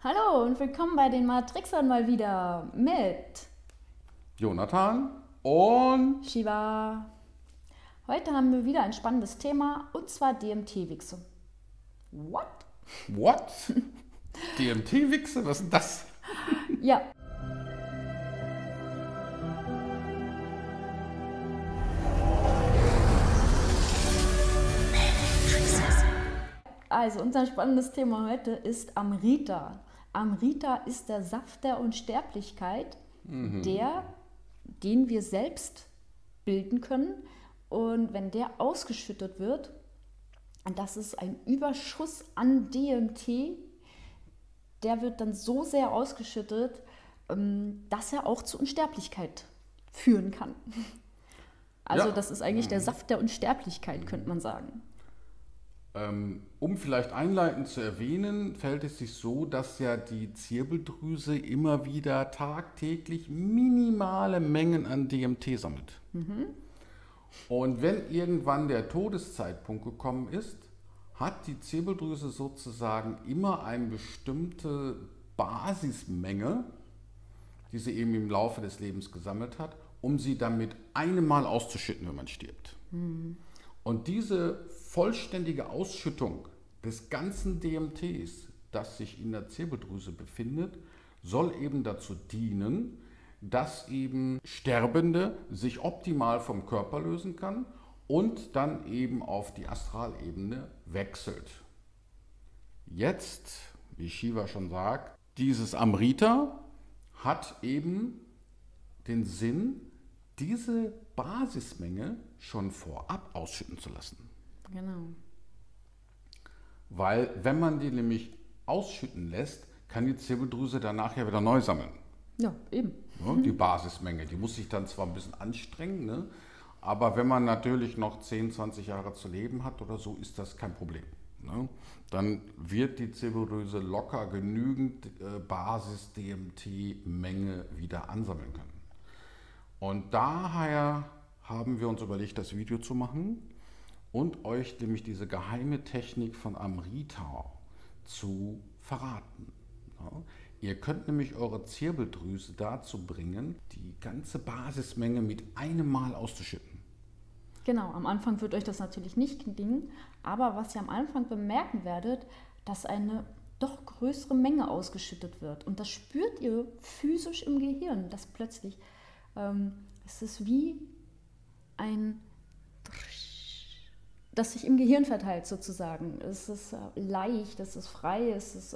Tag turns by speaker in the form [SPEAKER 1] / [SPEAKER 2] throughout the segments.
[SPEAKER 1] Hallo und willkommen bei den Matrixern mal wieder mit
[SPEAKER 2] Jonathan und
[SPEAKER 1] Shiva. Heute haben wir wieder ein spannendes Thema und zwar DMT-Wichse. What?
[SPEAKER 2] what? DMT-Wichse? Was ist denn das?
[SPEAKER 1] Ja, also unser spannendes Thema heute ist Amrita. Amrita ist der Saft der Unsterblichkeit, den wir selbst bilden können. Und wenn der ausgeschüttet wird, das ist ein Überschuss an DMT, der wird dann so sehr ausgeschüttet, dass er auch zur Unsterblichkeit führen kann. Also
[SPEAKER 2] Ja.
[SPEAKER 1] das ist eigentlich der Saft der Unsterblichkeit, könnte man sagen.
[SPEAKER 2] Um vielleicht einleitend zu erwähnen, fällt es sich so, dass ja die Zirbeldrüse immer wieder tagtäglich minimale Mengen an DMT sammelt. Und wenn irgendwann der Todeszeitpunkt gekommen ist, hat die Zirbeldrüse sozusagen immer eine bestimmte Basismenge, die sie eben im Laufe des Lebens gesammelt hat, um sie dann mit einem Mal auszuschütten, wenn man stirbt. Und diese vollständige Ausschüttung des ganzen DMTs, das sich in der Zirbeldrüse befindet, soll eben dazu dienen, dass eben Sterbende sich optimal vom Körper lösen kann und dann eben auf die Astralebene wechselt. Jetzt, wie Shiva schon sagt, dieses Amrita hat eben den Sinn, diese Basismenge schon vorab ausschütten zu lassen.
[SPEAKER 1] Genau.
[SPEAKER 2] Weil wenn man die nämlich ausschütten lässt, kann die Zirbeldrüse danach ja wieder neu sammeln.
[SPEAKER 1] Ja, eben.
[SPEAKER 2] Ne? Die Basismenge, die muss sich dann zwar ein bisschen anstrengen, ne? Aber wenn man natürlich noch 10, 20 Jahre zu leben hat oder so, ist das kein Problem. Ne? Dann wird die Zirbeldrüse locker genügend Basis-DMT-Menge wieder ansammeln können. Und daher haben wir uns überlegt, das Video zu machen und euch nämlich diese geheime Technik von Amrita zu verraten. Ja. Ihr könnt nämlich eure Zirbeldrüse dazu bringen, die ganze Basismenge mit einem Mal auszuschütten.
[SPEAKER 1] Genau, am Anfang wird euch das natürlich nicht gelingen, aber was ihr am Anfang bemerken werdet, dass eine doch größere Menge ausgeschüttet wird. Und das spürt ihr physisch im Gehirn, dass plötzlich, es ist wie ein, das sich im Gehirn verteilt sozusagen. Es ist leicht, es ist frei, es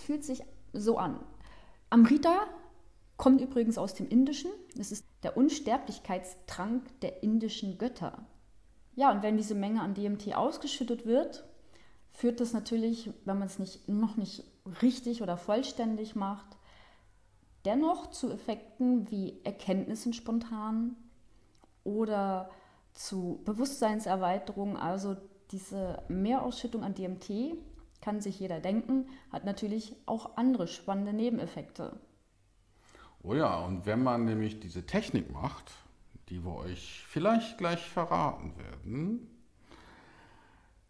[SPEAKER 1] fühlt sich so an. Amrita kommt übrigens aus dem Indischen. Es ist der Unsterblichkeitstrank der indischen Götter. Ja, und wenn diese Menge an DMT ausgeschüttet wird, führt das natürlich, wenn man es noch nicht richtig oder vollständig macht, dennoch zu Effekten wie Erkenntnissen spontan oder zu Bewusstseinserweiterung. Also diese Mehrausschüttung an DMT, kann sich jeder denken, hat natürlich auch andere spannende Nebeneffekte.
[SPEAKER 2] Oh ja, und wenn man nämlich diese Technik macht, die wir euch vielleicht gleich verraten werden,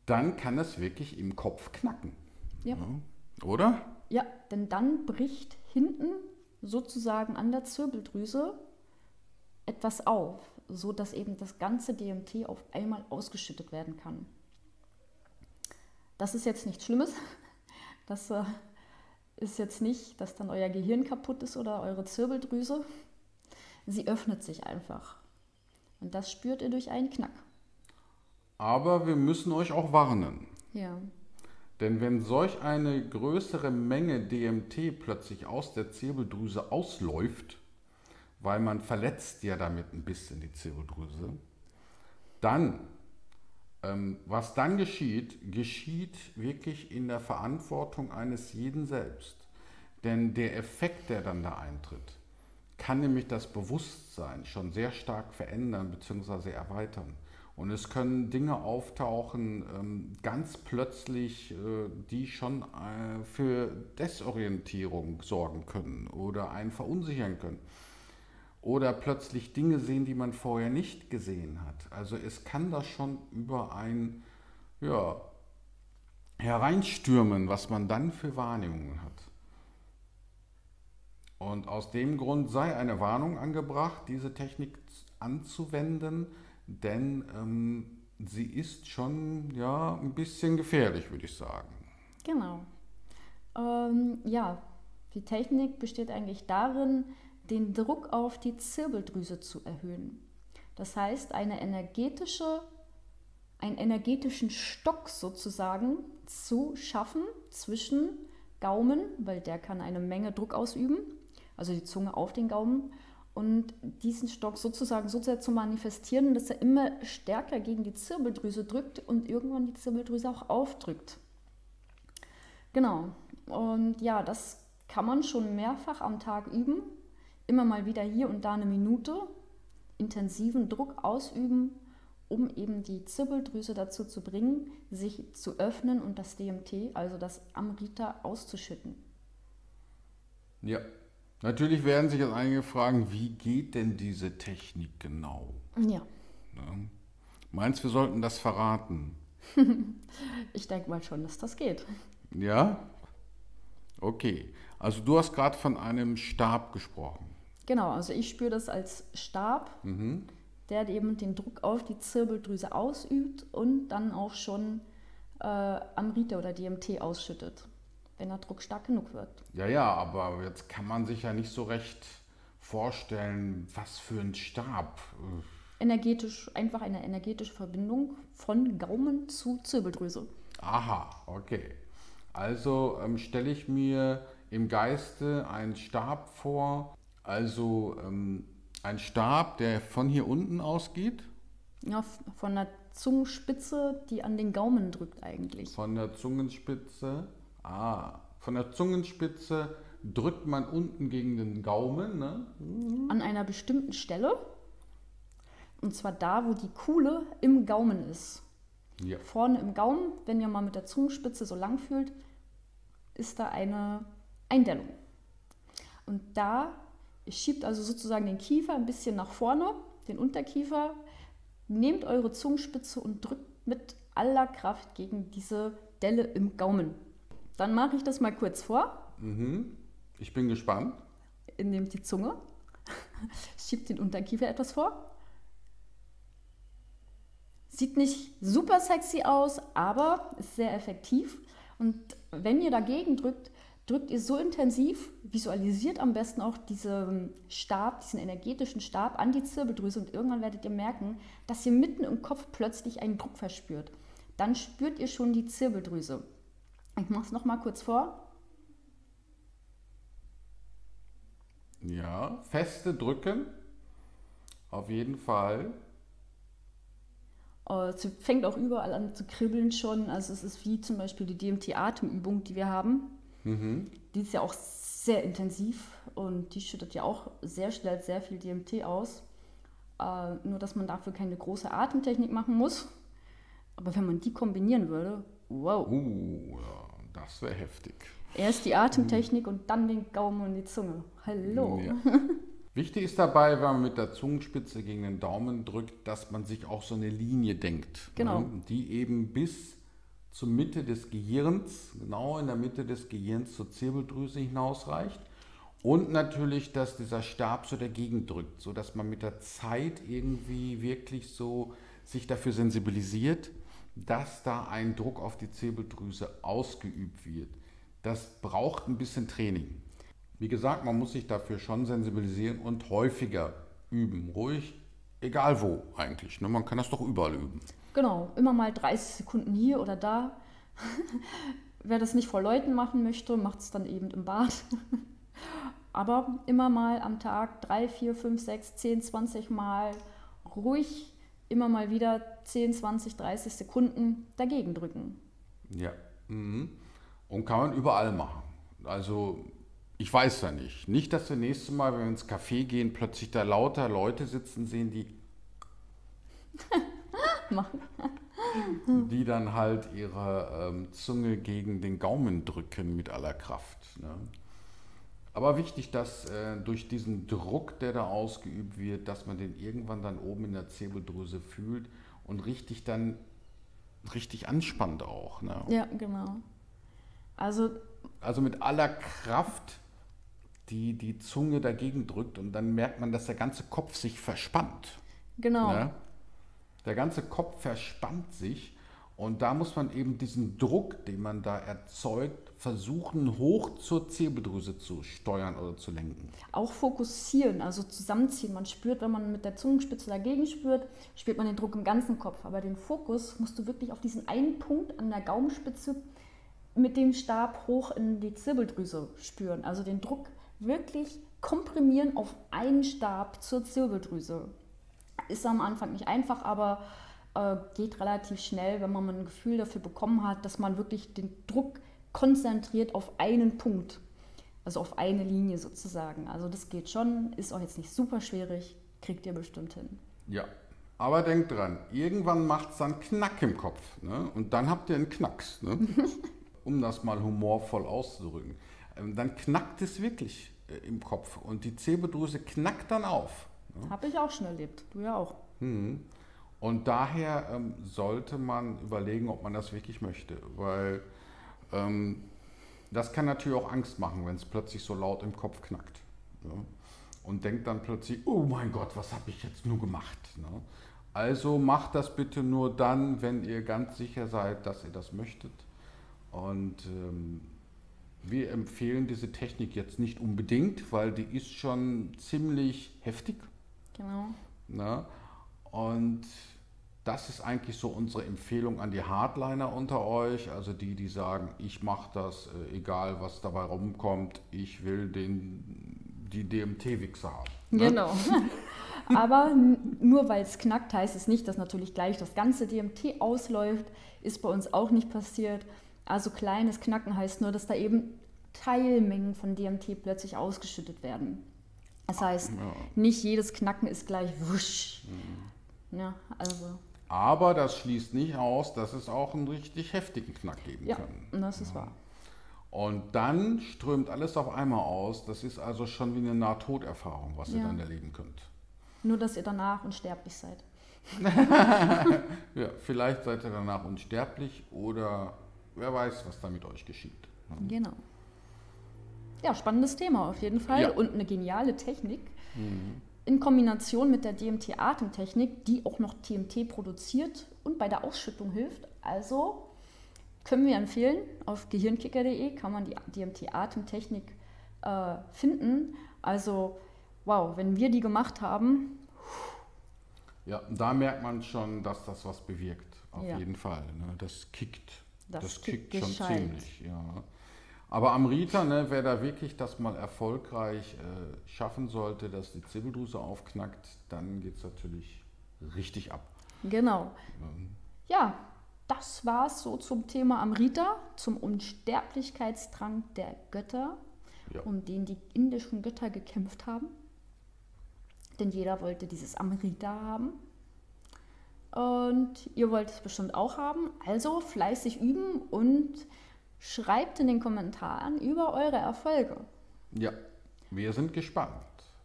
[SPEAKER 2] dann kann das wirklich im Kopf knacken.
[SPEAKER 1] Ja.
[SPEAKER 2] Ja, oder?
[SPEAKER 1] Ja, denn dann bricht hinten sozusagen an der Zirbeldrüse etwas auf, so dass eben das ganze DMT auf einmal ausgeschüttet werden kann. Das ist jetzt nichts Schlimmes. Das ist jetzt nicht, dass dann euer Gehirn kaputt ist oder eure Zirbeldrüse. Sie öffnet sich einfach. Und das spürt ihr durch einen Knack.
[SPEAKER 2] Aber wir müssen euch auch warnen.
[SPEAKER 1] Ja.
[SPEAKER 2] Denn wenn solch eine größere Menge DMT plötzlich aus der Zirbeldrüse ausläuft, weil man verletzt ja damit ein bisschen die Zirbeldrüse, dann, was dann geschieht, geschieht wirklich in der Verantwortung eines jeden selbst. Denn der Effekt, der dann da eintritt, kann nämlich das Bewusstsein schon sehr stark verändern bzw. erweitern. Und es können Dinge auftauchen, ganz plötzlich, die schon für Desorientierung sorgen können oder einen verunsichern können. Oder plötzlich Dinge sehen, die man vorher nicht gesehen hat. Also es kann das schon über ein hereinstürmen, was man dann für Wahrnehmungen hat. Und aus dem Grund sei eine Warnung angebracht, diese Technik anzuwenden, denn sie ist schon ja, ein bisschen gefährlich, würde ich sagen.
[SPEAKER 1] Genau. Ja, die Technik besteht eigentlich darin, den Druck auf die Zirbeldrüse zu erhöhen. Das heißt, einen energetischen Stock sozusagen zu schaffen zwischen Gaumen, weil der kann eine Menge Druck ausüben, also die Zunge auf den Gaumen, und diesen Stock sozusagen so sehr zu manifestieren, dass er immer stärker gegen die Zirbeldrüse drückt und irgendwann die Zirbeldrüse auch aufdrückt. Genau. Und ja, das kann man schon mehrfach am Tag üben. Immer mal wieder hier und da eine Minute intensiven Druck ausüben, um eben die Zirbeldrüse dazu zu bringen, sich zu öffnen und das DMT, also das Amrita, auszuschütten.
[SPEAKER 2] Ja, natürlich werden sich jetzt einige fragen, wie geht denn diese Technik genau?
[SPEAKER 1] Ja.
[SPEAKER 2] Ne? Meinst du, wir sollten das verraten?
[SPEAKER 1] Ich denke mal schon, dass das geht.
[SPEAKER 2] Ja? Okay. Also du hast gerade von einem Stab gesprochen.
[SPEAKER 1] Genau, also ich spüre das als Stab, der eben den Druck auf die Zirbeldrüse ausübt und dann auch schon Amrita oder DMT ausschüttet, wenn der Druck stark genug wird.
[SPEAKER 2] Ja, aber jetzt kann man sich ja nicht so recht vorstellen, was für ein Stab.
[SPEAKER 1] Energetisch, einfach eine energetische Verbindung von Gaumen zu Zirbeldrüse.
[SPEAKER 2] Aha, okay. Also stelle ich mir im Geiste einen Stab vor, also ein Stab, der von hier unten ausgeht.
[SPEAKER 1] Ja, von der Zungenspitze, die an den Gaumen drückt eigentlich.
[SPEAKER 2] Von der Zungenspitze. Von der Zungenspitze drückt man unten gegen den Gaumen, ne?
[SPEAKER 1] An einer bestimmten Stelle. Und zwar da, wo die Kuhle im Gaumen ist.
[SPEAKER 2] Ja.
[SPEAKER 1] Vorne im Gaumen, wenn ihr mal mit der Zungenspitze so lang fühlt, ist da eine Eindellung. Und da schiebt also sozusagen den Kiefer ein bisschen nach vorne, den Unterkiefer, nehmt eure Zungenspitze und drückt mit aller Kraft gegen diese Delle im Gaumen. Dann mache ich das mal kurz vor.
[SPEAKER 2] Ich bin gespannt.
[SPEAKER 1] Ihr nehmt die Zunge, schiebt den Unterkiefer etwas vor. Sieht nicht super sexy aus, aber ist sehr effektiv. Und wenn ihr dagegen drückt, drückt ihr so intensiv, visualisiert am besten auch diesen Stab, diesen energetischen Stab an die Zirbeldrüse und irgendwann werdet ihr merken, dass ihr mitten im Kopf plötzlich einen Druck verspürt. Dann spürt ihr schon die Zirbeldrüse. Ich mache es nochmal kurz vor.
[SPEAKER 2] Ja, feste drücken. Auf jeden Fall.
[SPEAKER 1] Es fängt auch überall an zu kribbeln schon. Also es ist wie zum Beispiel die DMT-Atemübung, die wir haben. Die ist ja auch sehr intensiv und die schüttet ja auch sehr schnell sehr viel DMT aus. Nur, dass man dafür keine große Atemtechnik machen muss. Aber wenn man die kombinieren würde, wow.
[SPEAKER 2] Ja, das wäre heftig.
[SPEAKER 1] Erst die Atemtechnik und dann den Gaumen und die Zunge. Hallo.
[SPEAKER 2] Ja. Wichtig ist dabei, wenn man mit der Zungenspitze gegen den Daumen drückt, dass man sich auch so eine Linie denkt.
[SPEAKER 1] Genau.
[SPEAKER 2] Ne? Die eben bis zur Mitte des Gehirns, genau in der Mitte des Gehirns zur Zirbeldrüse hinausreicht. Und natürlich, dass dieser Stab so dagegen drückt, sodass man mit der Zeit irgendwie wirklich so sich dafür sensibilisiert, dass da ein Druck auf die Zirbeldrüse ausgeübt wird. Das braucht ein bisschen Training. Wie gesagt, man muss sich dafür schon sensibilisieren und häufiger üben. Ruhig, egal wo eigentlich. Ne? Man kann das doch überall üben.
[SPEAKER 1] Genau, immer mal 30 Sekunden hier oder da. Wer das nicht vor Leuten machen möchte, macht es dann eben im Bad. Aber immer mal am Tag 3, 4, 5, 6, 10, 20 Mal ruhig immer mal wieder 10, 20, 30 Sekunden dagegen drücken.
[SPEAKER 2] Ja. Und kann man überall machen. Also ich weiß ja nicht. Nicht, dass wir nächstes Mal, wenn wir ins Café gehen, plötzlich da lauter Leute sitzen sehen, die dann halt ihre Zunge gegen den Gaumen drücken mit aller Kraft. Ne? Aber wichtig, dass durch diesen Druck, der da ausgeübt wird, dass man den irgendwann dann oben in der Zirbeldrüse fühlt und richtig anspannt auch. Ne?
[SPEAKER 1] Ja, genau. Also
[SPEAKER 2] mit aller Kraft die Zunge dagegen drückt und dann merkt man, dass der ganze Kopf sich verspannt.
[SPEAKER 1] Genau.
[SPEAKER 2] Ne? Der ganze Kopf verspannt sich und da muss man eben diesen Druck, den man da erzeugt, versuchen hoch zur Zirbeldrüse zu steuern oder zu lenken.
[SPEAKER 1] Auch fokussieren, also zusammenziehen. Man spürt, wenn man mit der Zungenspitze dagegen spürt, spürt man den Druck im ganzen Kopf. Aber den Fokus musst du wirklich auf diesen einen Punkt an der Gaumenspitze mit dem Stab hoch in die Zirbeldrüse spüren. Also den Druck wirklich komprimieren auf einen Stab zur Zirbeldrüse. Ist am Anfang nicht einfach, aber geht relativ schnell, wenn man ein Gefühl dafür bekommen hat, dass man wirklich den Druck konzentriert auf einen Punkt, also auf eine Linie sozusagen. Also das geht schon, ist auch jetzt nicht super schwierig, kriegt ihr bestimmt hin.
[SPEAKER 2] Ja, aber denkt dran, irgendwann macht es dann Knack im Kopf, ne? Und dann habt ihr einen Knacks, ne? Um das mal humorvoll auszudrücken. Dann knackt es wirklich im Kopf und die Zirbeldrüse knackt dann auf. Ne?
[SPEAKER 1] Habe ich auch schon erlebt, du ja auch.
[SPEAKER 2] Und daher sollte man überlegen, ob man das wirklich möchte, weil das kann natürlich auch Angst machen, wenn es plötzlich so laut im Kopf knackt. Ne? Und denkt dann plötzlich, oh mein Gott, was habe ich jetzt nur gemacht? Ne? Also macht das bitte nur dann, wenn ihr ganz sicher seid, dass ihr das möchtet. Und wir empfehlen diese Technik jetzt nicht unbedingt, weil die ist schon ziemlich heftig.
[SPEAKER 1] Genau.
[SPEAKER 2] Ne? Und das ist eigentlich so unsere Empfehlung an die Hardliner unter euch, also die sagen, ich mache das, egal was dabei rumkommt, ich will die DMT-Wichser haben. Ne?
[SPEAKER 1] Genau. Aber nur weil es knackt, heißt es nicht, dass natürlich gleich das ganze DMT ausläuft. Ist bei uns auch nicht passiert. Also kleines Knacken heißt nur, dass da eben Teilmengen von DMT plötzlich ausgeschüttet werden. Das heißt, nicht jedes Knacken ist gleich wusch. Ja, also.
[SPEAKER 2] Aber das schließt nicht aus, dass es auch einen richtig heftigen Knack geben kann.
[SPEAKER 1] Ja, das ist wahr.
[SPEAKER 2] Und dann strömt alles auf einmal aus. Das ist also schon wie eine Nahtoderfahrung, was ihr dann erleben könnt.
[SPEAKER 1] Nur, dass ihr danach unsterblich seid.
[SPEAKER 2] Ja, vielleicht seid ihr danach unsterblich oder wer weiß, was da mit euch geschieht.
[SPEAKER 1] Genau. Ja, spannendes Thema auf jeden Fall und eine geniale Technik. In Kombination mit der DMT-Atemtechnik, die auch noch TMT produziert und bei der Ausschüttung hilft. Also können wir empfehlen, auf gehirnkicker.de kann man die DMT-Atemtechnik finden. Also wow, wenn wir die gemacht haben.
[SPEAKER 2] Ja, da merkt man schon, dass das was bewirkt, auf
[SPEAKER 1] Ja.
[SPEAKER 2] jeden Fall. Ne? Das kickt. Das kickt schon
[SPEAKER 1] gescheit.
[SPEAKER 2] ziemlich. Ja. Aber Amrita, ne, wer da wirklich das mal erfolgreich schaffen sollte, dass die Zirbeldrüse aufknackt, dann geht es natürlich richtig ab.
[SPEAKER 1] Genau. Ja, das war es so zum Thema Amrita, zum Unsterblichkeitsdrang der Götter, um den die indischen Götter gekämpft haben. Denn jeder wollte dieses Amrita haben. Und ihr wollt es bestimmt auch haben. Also fleißig üben und schreibt in den Kommentaren über eure Erfolge.
[SPEAKER 2] Ja, wir sind gespannt.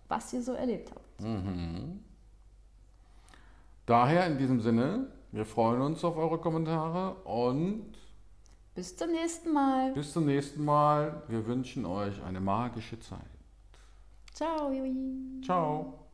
[SPEAKER 1] Was ihr so erlebt habt.
[SPEAKER 2] Daher in diesem Sinne, wir freuen uns auf eure Kommentare und
[SPEAKER 1] bis zum nächsten Mal.
[SPEAKER 2] bis zum nächsten Mal. Wir wünschen euch eine magische Zeit.
[SPEAKER 1] Ciao, Jui.
[SPEAKER 2] Ciao.